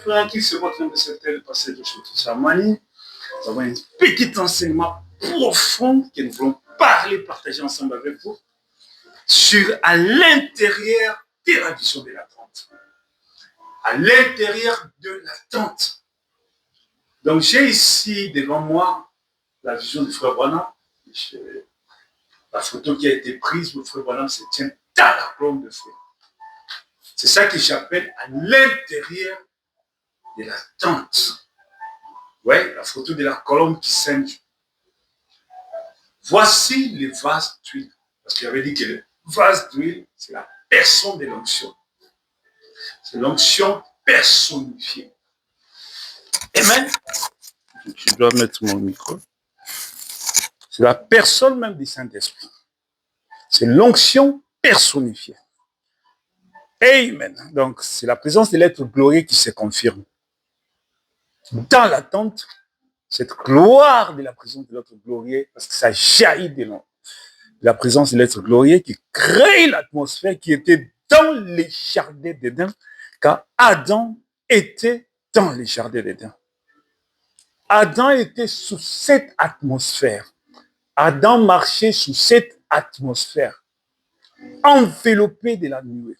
tranquille sur votre de passer de cette Mani. Nous avons un petit enseignement profond que nous voulons partager ensemble avec vous sur à l'intérieur de la vision de l'attente. À l'intérieur de l'attente. Donc j'ai ici devant moi la vision du frère Branham. La photo qui a été prise, le frère Branham se tient dans la colonne de feu. C'est ça que j'appelle à l'intérieur de la tente. Ouais, la photo de la colonne qui singe. Voici le vase d'huile. Parce qu'il avait dit que le vase d'huile, c'est la personne de l'onction. C'est l'onction personnifiée. Amen. Je dois mettre mon micro. C'est la personne même du Saint-Esprit. C'est l'onction personnifiée. Amen. Donc, c'est la présence de l'être glorieux qui se confirme. Dans l'attente, cette gloire de la présence de l'être glorieux, parce que ça jaillit de la présence de l'être glorieux qui crée l'atmosphère qui était dans les jardins d'Éden, quand Adam était dans les jardins d'Éden. Adam était sous cette atmosphère. Adam marchait sous cette atmosphère, enveloppé de la nuée,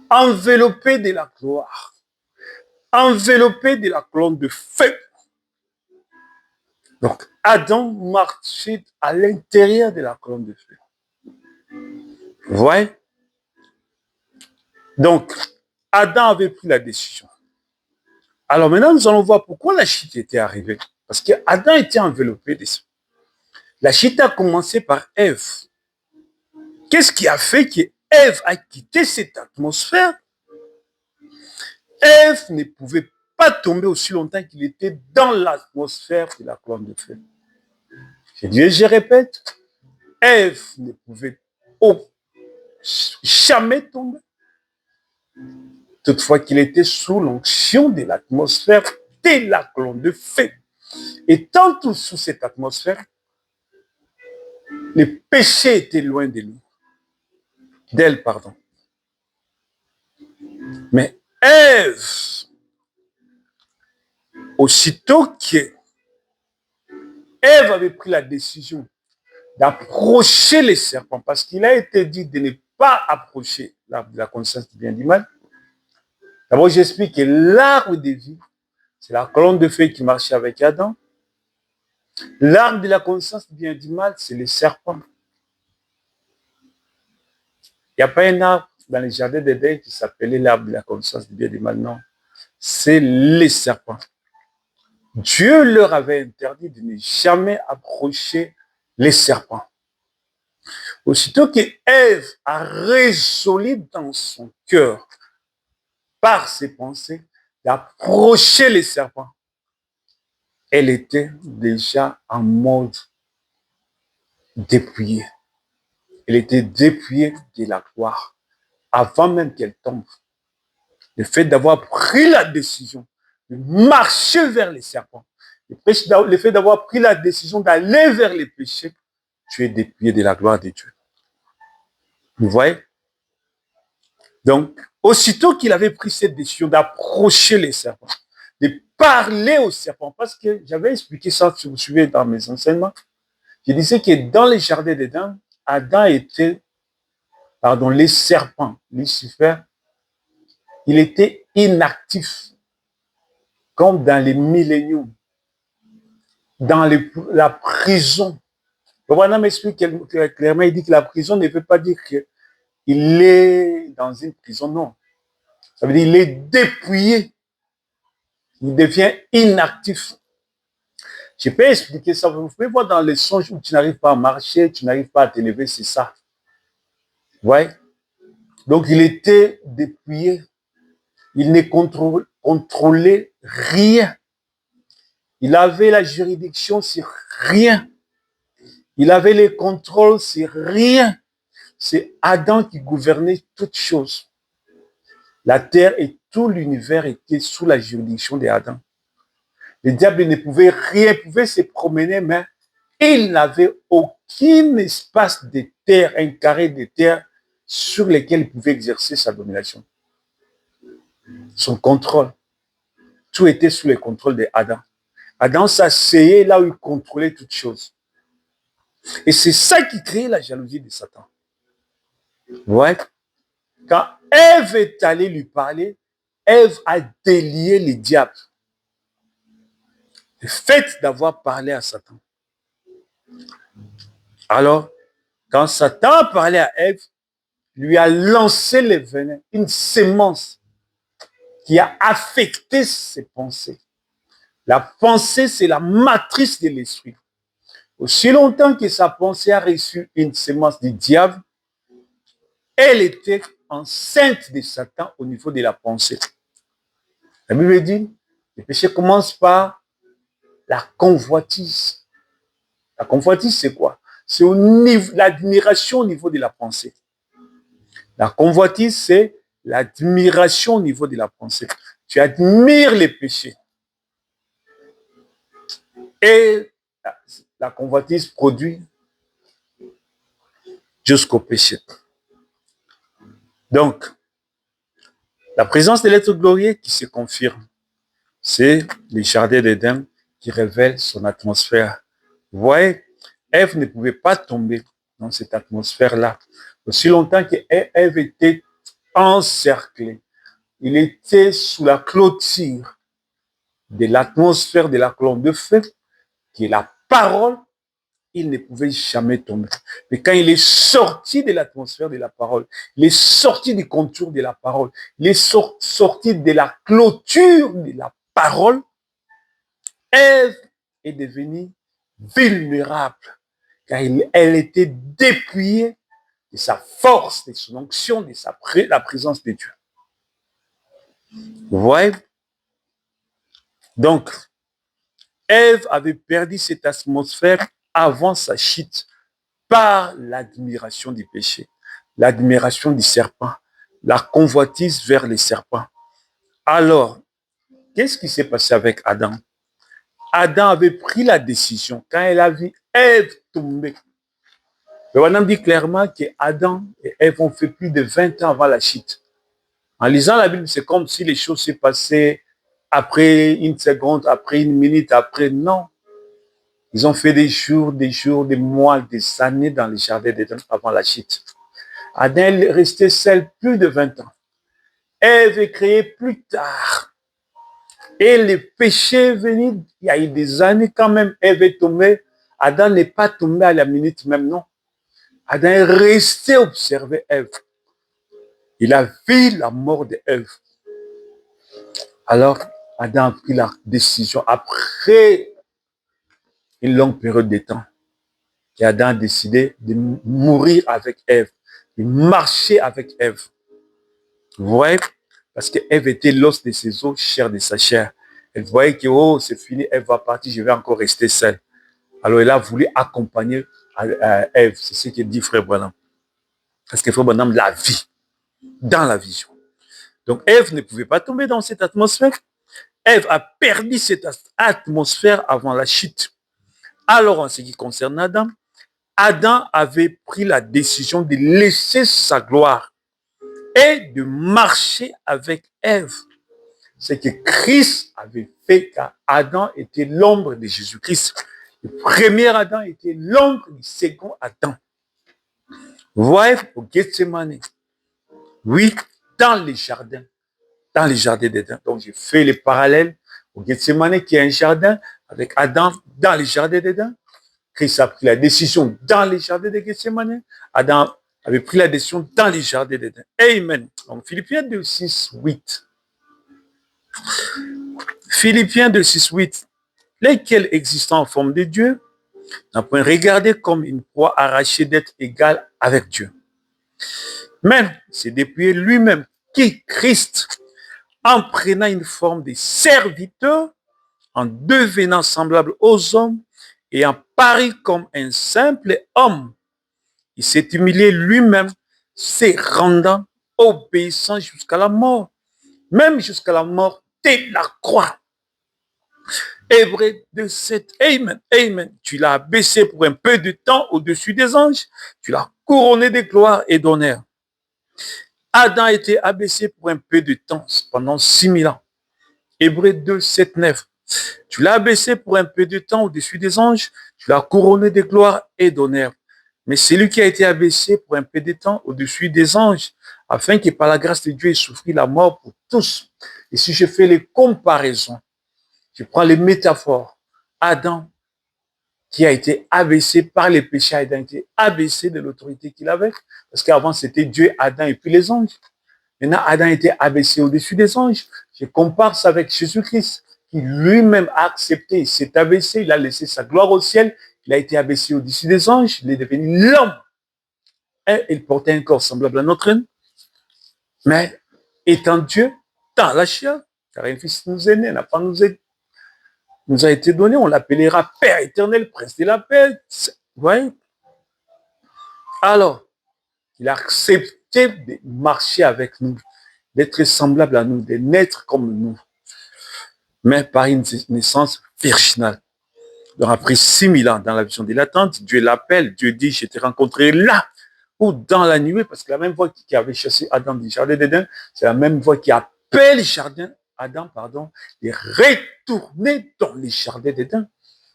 enveloppé de la gloire, enveloppé de la colonne de feu. Donc, Adam marchait à l'intérieur de la colonne de feu. Vous voyez? Donc, Adam avait pris la décision. Alors maintenant, nous allons voir pourquoi la chute était arrivée. Parce qu'Adam était enveloppé de ça. La chute a commencé par Ève. Qu'est-ce qui a fait qu'Ève a quitté cette atmosphère? Ève ne pouvait pas tomber aussi longtemps qu'il était dans l'atmosphère de la colonne de feu. Je dis et je répète, Ève ne pouvait jamais tomber. Toutefois qu'il était sous l'onction de l'atmosphère de la colonne de feu. Et tant sous cette atmosphère, le péché était loin de lui. D'elle, pardon. Mais Ève, aussitôt que Ève avait pris la décision d'approcher les serpents, parce qu'il a été dit de ne pas approcher l'arbre de la connaissance du bien et du mal. D'abord, j'explique que l'arbre de vie, c'est la colonne de feu qui marchait avec Adam. L'arbre de la connaissance du bien et du mal, c'est les serpents. Il n'y a pas un arbre dans les jardins d'Éden qui s'appelait l'arbre de la connaissance du bien et du mal, non. C'est les serpents. Dieu leur avait interdit de ne jamais approcher les serpents. Aussitôt que Ève a résolu dans son cœur, par ses pensées, d'approcher les serpents, elle était déjà en mode dépouillée. Elle était dépouillée de la gloire avant même qu'elle tombe. Le fait d'avoir pris la décision de marcher vers les serpents, le fait d'avoir pris la décision d'aller vers les péchés, tu es dépouillé de la gloire de Dieu. Vous voyez? Donc, aussitôt qu'il avait pris cette décision d'approcher les serpents, de parler aux serpents, parce que j'avais expliqué ça, si vous suivez dans mes enseignements, je disais que dans les jardins d'Éden, Adam était, les serpents, Lucifer, il était inactif, comme dans les milléniums, dans la prison. Le Branham m'explique clairement, il dit que la prison ne veut pas dire qu'il est dans une prison, non. Ça veut dire qu'il est dépouillé. Il devient inactif. Je peux expliquer ça. Vous pouvez voir dans les songes où tu n'arrives pas à marcher, tu n'arrives pas à te lever, c'est ça. Vous voyez? Donc, il était dépouillé. Il ne contrôlait rien. Il avait la juridiction sur rien. Il avait le contrôle sur rien. C'est Adam qui gouvernait toutes choses. La terre et tout l'univers étaient sous la juridiction d'Adam. Le diable ne pouvait rien, il pouvait se promener, mais il n'avait aucun espace de terre, un carré de terre sur lequel il pouvait exercer sa domination. son contrôle. Tout était sous le contrôle d'Adam. Adam s'asseyait là où il contrôlait toutes choses. Et c'est ça qui créait la jalousie de Satan. Ouais. Quand Ève est allée lui parler, Ève a délié les diables. Le fait d'avoir parlé à Satan. Alors, quand Satan a parlé à Ève, lui a lancé les venins, une sémence qui a affecté ses pensées. La pensée, c'est la matrice de l'esprit. Aussi longtemps que sa pensée a reçu une sémence du diable, elle était enceinte de Satan au niveau de la pensée. La Bible dit, le péché commence par la convoitise. La convoitise, c'est quoi? C'est l'admiration au niveau de la pensée. La convoitise, c'est l'admiration au niveau de la pensée. Tu admires les péchés. Et la convoitise produit jusqu'au péché. Donc, la présence de l'être glorieux qui se confirme, c'est le jardin d'Éden qui révèle son atmosphère. Vous voyez, Ève ne pouvait pas tomber dans cette atmosphère-là. Aussi longtemps qu'Ève était encerclée, il était sous la clôture de l'atmosphère de la colonne de feu, qui est la parole, il ne pouvait jamais tomber. Mais quand il est sorti de l'atmosphère de la parole, il est sorti du contour de la parole, il est sorti de la clôture de la parole, Ève est devenue vulnérable, car elle était dépouillée de sa force, de son onction, de la présence de Dieu. Vous voyez? Donc, Ève avait perdu cette atmosphère avant sa chute par l'admiration du péché, l'admiration du serpent, la convoitise vers les serpents. Alors, qu'est-ce qui s'est passé avec Adam? Adam avait pris la décision, quand elle a vu Ève tomber. Le Wanam dit clairement que Adam et Ève ont fait plus de 20 ans avant la chute. En lisant la Bible, c'est comme si les choses s'est passées après une seconde, après une minute, après. Non. Ils ont fait des jours, des mois, des années dans le jardin d'Éden avant la chute. Adam est resté seul plus de 20 ans. Ève est créée plus tard. Et le péché est venu, il y a eu des années quand même, Ève est tombée. Adam n'est pas tombé à la minute même, non. Adam est resté observer Ève. Il a vu la mort d'Ève. Alors, Adam a pris la décision, après une longue période de temps, et Adam a décidé de mourir avec Ève, de marcher avec Ève. Vous voyez? Parce que Ève était l'os de ses os, chair de sa chair. Elle voyait que, oh, c'est fini, Ève va partir, je vais encore rester seule. Alors, elle a voulu accompagner Ève. C'est ce que dit Frère Branham. Parce que Frère Branham l'a vu dans la vision. Donc, Ève ne pouvait pas tomber dans cette atmosphère. Ève a perdu cette atmosphère avant la chute. Alors, en ce qui concerne Adam, Adam avait pris la décision de laisser sa gloire et de marcher avec Ève. Ce que Christ avait fait, car Adam était l'ombre de Jésus-Christ. Le premier Adam était l'ombre du second Adam. Vous voyez, au Gethsemane, oui, dans les jardins d'Éden. Donc, j'ai fait les parallèles au Gethsemane, qui est un jardin, avec Adam dans les jardins d'Éden. Christ a pris la décision dans les jardins de Gethsemane. Adam avait pris la décision dans les jardins d'Éden. Amen. Donc, Philippiens 2, 6, 8. Philippiens 2, 6, 8. Lesquels existant en forme de Dieu, n'a point regardé comme une proie arrachée d'être égal avec Dieu. Même, c'est depuis lui-même qui, Christ, en prenant une forme de serviteur, en devenant semblable aux hommes, et en paru comme un simple homme, il s'est humilié lui-même, se rendant obéissant jusqu'à la mort, même jusqu'à la mort de la croix. Hébreux 2:7, Amen, Amen. Tu l'as abaissé pour un peu de temps au-dessus des anges, tu l'as couronné de gloire et d'honneur. Adam a été abaissé pour un peu de temps, pendant 6000 ans. Hébreux 2, 7, 9. Tu l'as abaissé pour un peu de temps au-dessus des anges, tu l'as couronné de gloire et d'honneur. Mais c'est lui qui a été abaissé pour un peu de temps au-dessus des anges, afin que par la grâce de Dieu, il souffrit la mort pour tous. Et si je fais les comparaisons, je prends les métaphores, Adam, qui a été abaissé par les péchés, Adam a été abaissé de l'autorité qu'il avait, parce qu'avant c'était Dieu, Adam et puis les anges. Maintenant, Adam a été abaissé au-dessus des anges. Je compare ça avec Jésus-Christ, qui lui-même a accepté, il s'est abaissé, il a laissé sa gloire au ciel, il a été abaissé au-dessus des anges, il est devenu l'homme. Et il portait un corps semblable à notre, mais étant Dieu, dans la chair, car un fils nous est né, un enfant nous a été donné, on l'appellera Père éternel, Prince de la paix. Vous voyez? Alors, il a accepté de marcher avec nous, d'être semblable à nous, de naître comme nous, mais par une naissance virginale. Donc, après 6000 ans dans la vision de l'attente, Dieu l'appelle, Dieu dit, je t'ai rencontré là, ou dans la nuée, parce que la même voix qui avait chassé Adam du jardin d'Éden, c'est la même voix qui appelle Adam, de retourner dans les jardins d'Éden.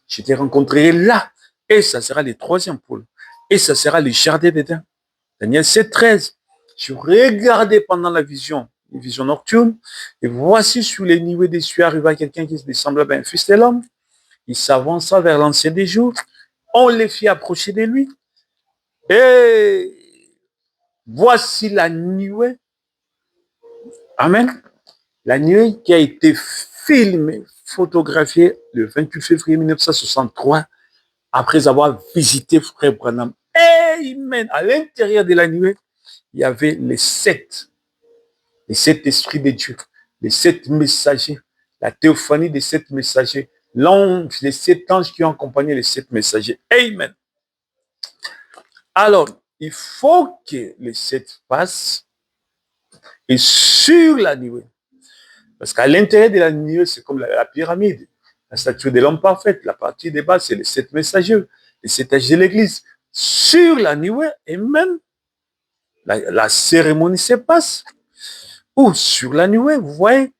Je t'ai rencontré là, et ça sera le troisième pôle, et ça sera le jardin d'Éden. Daniel 7, 13. Je regardais pendant la vision, une vision nocturne, et voici sur les nuées des cieux arriva quelqu'un qui se semblait à un fils de l'homme. Il s'avança vers l'ancien des jours. On les fit approcher de lui. Et voici la nuée. Amen. La nuée qui a été filmée, photographiée le 28 février 1963, après avoir visité Frère Branham. Amen. À l'intérieur de la nuée, il y avait les sept esprits de Dieu, les 7 messagers, la théophanie des 7 messagers, l'ange, les 7 anges qui ont accompagné les 7 messagers. Amen. Alors, il faut que les 7 passent et sur la nuée. Parce qu'à l'intérieur de la nuée, c'est comme la pyramide, la statue de l'homme parfait. La partie des bas, c'est les 7 messagers, les 7 âges de l'église. Sur la nuée, et même, la cérémonie se passe. Ou sur la nuée, vous voyez,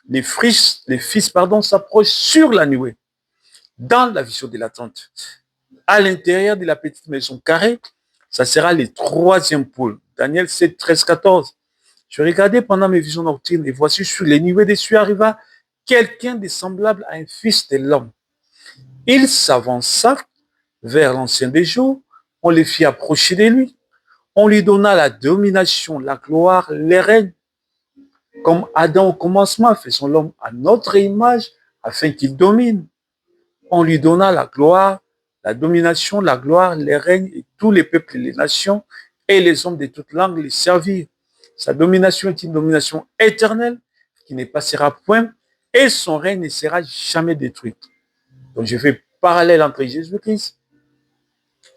les fils s'approchent sur la nuée, dans la vision de l'attente. À l'intérieur de la petite maison carrée, ça sera le troisième pôle. Daniel 7, 13, 14. Je regardais pendant mes visions nocturnes, et voici sur les nuées des cieux arriva quelqu'un de semblable à un fils de l'homme. Il s'avança vers l'ancien des jours, on les fit approcher de lui, on lui donna la domination, la gloire, les règnes, comme Adam au commencement, faisons l'homme à notre image, afin qu'il domine. On lui donna la gloire, la domination, la gloire, les règnes, et tous les peuples et les nations, et les hommes de toutes langues les servirent. Sa domination est une domination éternelle, qui ne passera point, et son règne ne sera jamais détruit. Donc je fais parallèle entre Jésus-Christ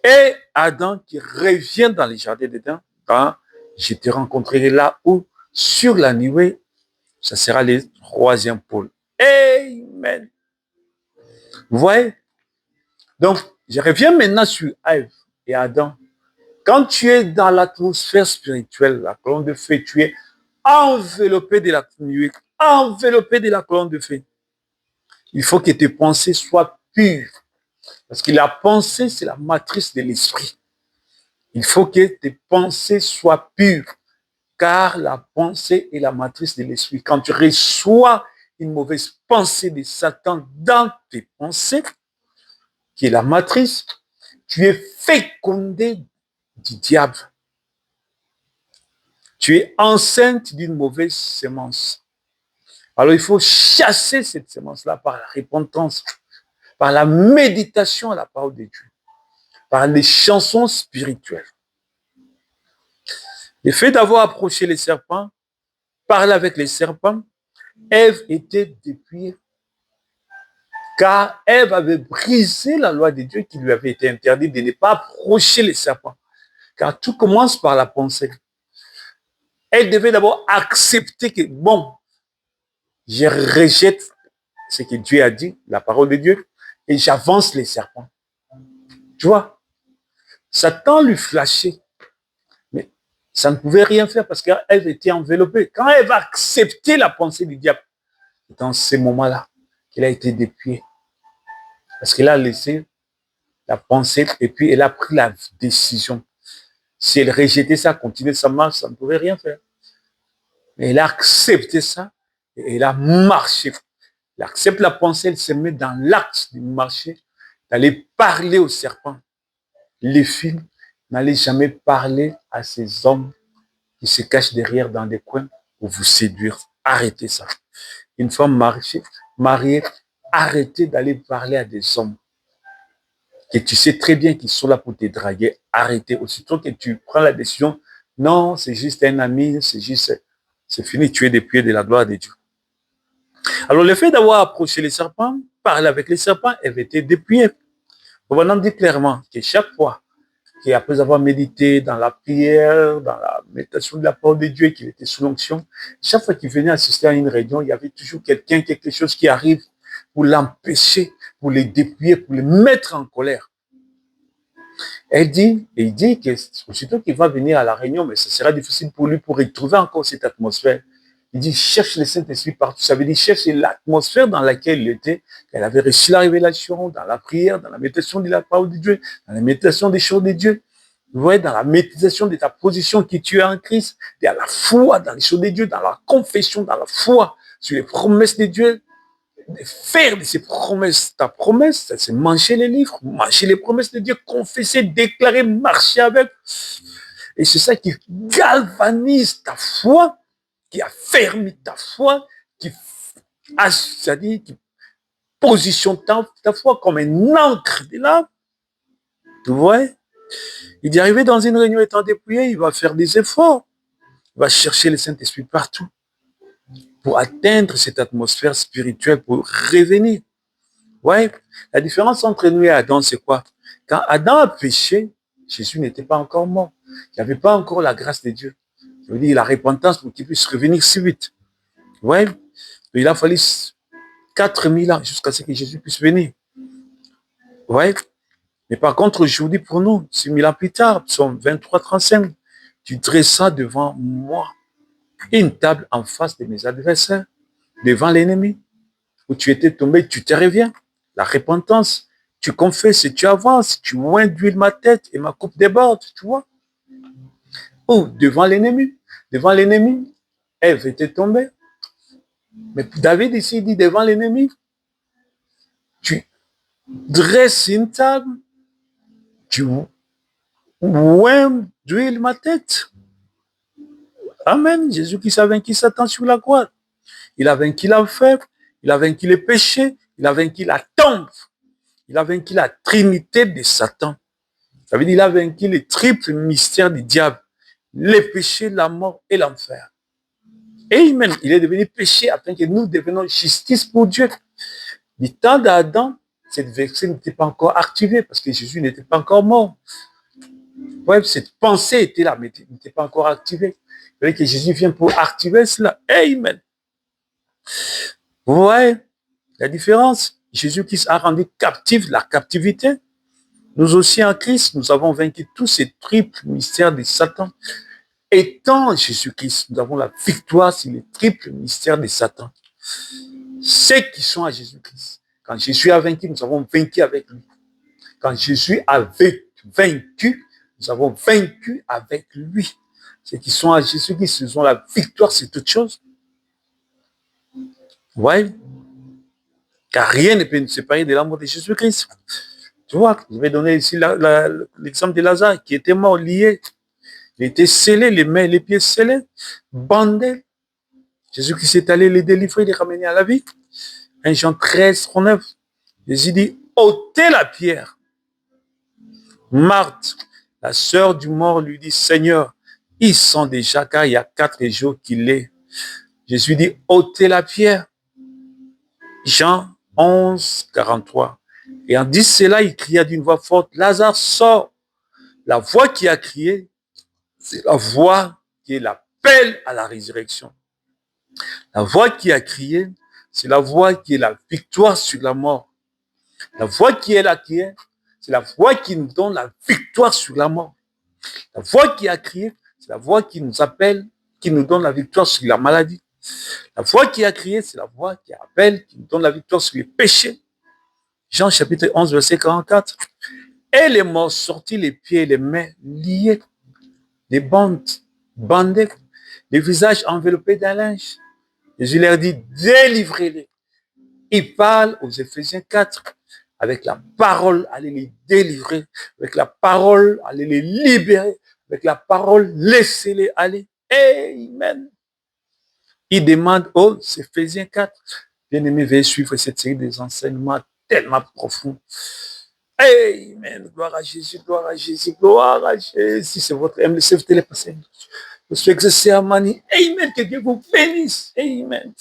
et Adam qui revient dans les jardins d'Éden, quand je te rencontrerai là où, sur la nuée, ça sera le troisième pôle. Amen. Vous voyez? Donc, je reviens maintenant sur Ève et Adam. Quand tu es dans l'atmosphère spirituelle, la colonne de feu, tu es enveloppé de la nuée, enveloppé de la colonne de feu. Il faut que tes pensées soient pures. Parce que la pensée, c'est la matrice de l'esprit. Il faut que tes pensées soient pures. Car la pensée est la matrice de l'esprit. Quand tu reçois une mauvaise pensée de Satan dans tes pensées, qui est la matrice, tu es fécondé du diable. Tu es enceinte d'une mauvaise semence. Alors il faut chasser cette semence-là par la repentance, par la méditation à la parole de Dieu, par les chansons spirituelles. Le fait d'avoir approché les serpents, parler avec les serpents, Ève était dépouillée. Car Ève avait brisé la loi de Dieu qui lui avait été interdite de ne pas approcher les serpents. Car tout commence par la pensée. Elle devait d'abord accepter que, bon, je rejette ce que Dieu a dit, la parole de Dieu, et j'avance les serpents. Tu vois, Satan lui flashait. Mais Ça ne pouvait rien faire parce qu'elle était enveloppée. Quand elle va accepter la pensée du diable, c'est dans ces moments-là qu'elle a été dépouillée. Parce qu'elle a laissé la pensée et puis elle a pris la décision. Si elle rejetait ça, continuait sa marche, ça ne pouvait rien faire. Mais elle a accepté ça et elle a marché. Elle accepte la pensée, elle se met dans l'acte de marcher, d'aller parler au serpent. Les filles, n'allez jamais parler à ces hommes qui se cachent derrière dans des coins pour vous séduire. Arrêtez ça. Une femme mariée, arrêtez d'aller parler à des hommes que tu sais très bien qu'ils sont là pour te draguer. Arrêtez. Aussitôt que tu prends la décision, non, c'est juste un ami, c'est fini, tu es dépouillé de la gloire de Dieu. Alors, le fait d'avoir approché les serpents, parler avec les serpents, elle était dépouillée. On va dire clairement que chaque fois qu'après avoir médité dans la prière, dans la méditation de la parole de Dieu, qu'il était sous l'onction, chaque fois qu'il venait assister à une réunion, il y avait toujours quelqu'un, quelque chose qui arrive pour l'empêcher, pour les dépouiller, pour les mettre en colère. Il dit que aussitôt qu'il va venir à la réunion, mais ce sera difficile pour lui pour retrouver encore cette atmosphère. Il dit, cherche le Saint-Esprit partout. Ça veut dire, cherche l'atmosphère dans laquelle il était. Elle avait reçu la révélation, dans la prière, dans la méditation de la parole de Dieu, dans la méditation des choses de Dieu. Vous voyez, dans la méditation de ta position qui tu es en Christ, dans la foi, dans les choses de Dieu, dans la confession, dans la foi, sur les promesses de Dieu. De faire de ces promesses, ta promesse, c'est manger les livres, manger les promesses de Dieu, confesser, déclarer, marcher avec. Et c'est ça qui galvanise ta foi, qui affermit ta foi, c'est-à-dire qui positionne ta foi comme un encre de l'âme. Vous voyez? Il dit arriver dans une réunion étant dépouillé, il va faire des efforts. Il va chercher le Saint-Esprit partout pour atteindre cette atmosphère spirituelle, pour revenir. Ouais, la différence entre nous et Adam, c'est quoi? Quand Adam a péché, Jésus n'était pas encore mort. Il n'y avait pas encore la grâce de Dieu. Ça veut dire la repentance pour qu'il puisse revenir si vite. Ouais, il a fallu 4000 ans jusqu'à ce que Jésus puisse venir. Ouais, mais par contre, aujourd'hui, pour nous, 6000 ans plus tard, psaume 23, 35, tu dressas devant moi une table en face de mes adversaires, devant l'ennemi, où tu étais tombé, tu te reviens. La repentance, tu confesses et tu avances, tu oins d'huile ma tête et ma coupe déborde, tu vois. Ou devant l'ennemi, Ève était tombée. Mais David ici dit devant l'ennemi, tu dresses une table, tu oins d'huile ma tête. Amen. Jésus-Christ a vaincu Satan sur la croix. Il a vaincu l'enfer, il a vaincu les péchés, il a vaincu la tombe. Il a vaincu la trinité de Satan. Ça veut dire qu'il a vaincu les triples mystères du diable, les péchés, la mort et l'enfer. Et même, il est devenu péché afin que nous devenions justice pour Dieu. Du temps d'Adam, cette verset n'était pas encore activée parce que Jésus n'était pas encore mort. Ouais, cette pensée était là, mais n'était pas encore activée. Il fallait que Jésus vienne pour activer cela. Amen. Vous voyez la différence? Jésus-Christ a rendu captif la captivité. Nous aussi en Christ, nous avons vaincu tous ces triples mystères de Satan. Étant Jésus-Christ, nous avons la victoire sur les triples mystères de Satan. Ceux qui sont à Jésus-Christ, quand Jésus a vaincu, nous avons vaincu avec lui. Quand Jésus a vaincu, nous avons vaincu avec lui. Ceux qui sont à Jésus-Christ, ils ont la victoire sur toutes choses. Ouais. Car rien ne peut nous séparer de l'amour de Jésus-Christ. Tu vois, je vais donner ici l'exemple de Lazare qui était mort, lié. Il était scellé, les mains et les pieds scellés, bandé. Jésus-Christ est allé les délivrer, les ramener à la vie. 1 Jean 13, 39. Jésus dit, ôtez la pierre. Marthe, la sœur du mort, lui dit, Seigneur, ils sont déjà, car il y a 4 jours qu'il est. Jésus dit, ôtez la pierre. Jean 11, 43. Et en dit cela, il cria d'une voix forte, Lazare, sort. La voix qui a crié, c'est la voix qui est l'appel à la résurrection. La voix qui a crié, c'est la voix qui est la victoire sur la mort. La voix qui est la criée, c'est la voix qui nous donne la victoire sur la mort. La voix qui a crié, c'est la voix qui nous appelle, qui nous donne la victoire sur la maladie. La voix qui a crié, c'est la voix qui appelle, qui nous donne la victoire sur les péchés. Jean chapitre 11, verset 44. Et les morts sortis les pieds et les mains liés, les bandes bandées, les visages enveloppés d'un linge. Jésus leur dit, délivrez-les. Il parle aux Éphésiens 4, avec la parole, allez les délivrer, avec la parole, allez les libérer, avec la parole, laissez-les aller. Amen. Il demande aux Éphésiens 4, bien-aimés, veuillez suivre cette série des enseignements tellement profonds. Amen. Gloire à Jésus, gloire à Jésus, gloire à Jésus. C'est votre aime, laissez-vous télépasser. Je suis exercé à Mani. Amen. Que Dieu vous bénisse. Amen.